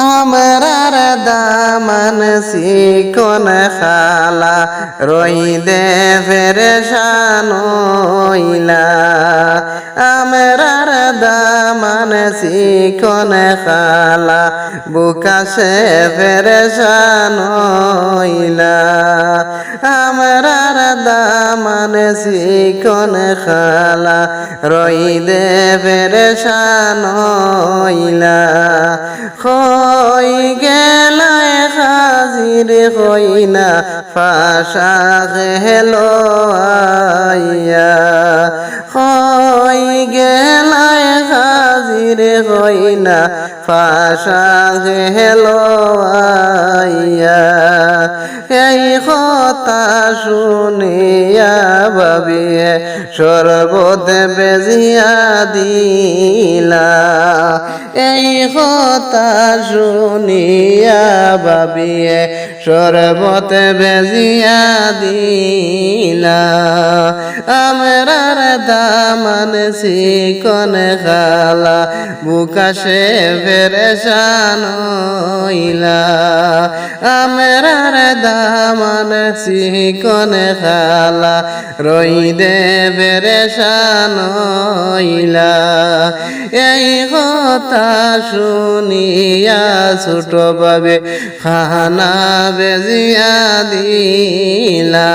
আমরার দামান শিকন খালা রইদে ফেরেশান হইলা আমরার দামান শিকন খালা বুকাশে ফেরেশান হইলা আমরার দামান শিকন খালা রইদে ফেরেশান হইলা হই গেলায় হাজির হইনা ফাশা গেলো আইয়া হই গেলায় হাজির হইনা ফাশা গেলো আইয়া এই কথা শুনিয়া ভাবিয়ে শরবত বেজিয়া দিলা এই কথা শুনিয়া ভাবিয়ে শরবত বেজিয়া দিলা আমরার দামান শিকন খালা বুকাশে ফেরেশান হইলা আমরার দামান শিকন খালা রইদে ফেরেশান হইলা এই কথা শুনিয়া ছোট বাবে খানা বেজিয়া দিলা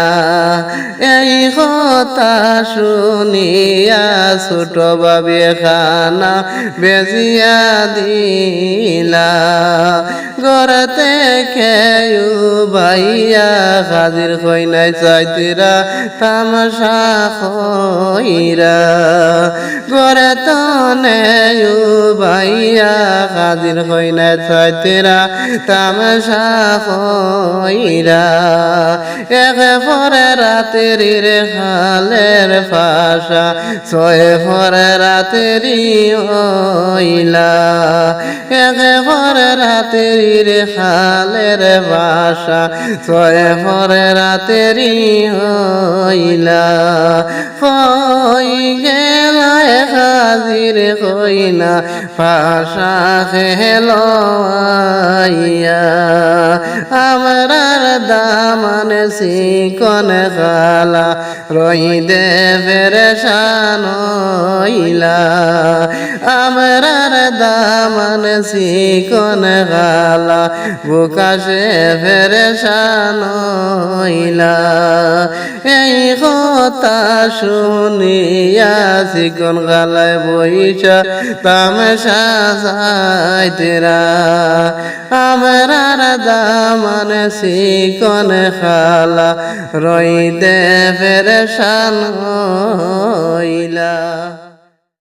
এই কথা শুনিয়া ছোট বাবে খানা বেজিয়া দিলা গড়তে খেয়ু ভাইয়া হাজির হইনাই চাইতিরা তামাশা হইরা গড়ে তনেয়ু ভাইয়া হাজির হইনাই চাইতিরা তামাশা হইরা এক পরে রাতেরি রে হালের ফাশা ছয় পরে রাতেরি হইলা এক পরে রাতেরি রে হালের বাসা ছয় পরে রাতেরি হইলা হই গেলায় হাজির হইনা ফাশা গেলো আইয়া আমরার দামান শিকন খালা রইদে ফেরেশান হইলা আমরার দামান শিকন খালা বুকাশে ফেরেশান হইলা এই কথা শুনিয়া শিকন খালায় বইসা তামাশা যাইতেরা আমরার দামান শিকন খালা রইদে ফেরেশান হইলা।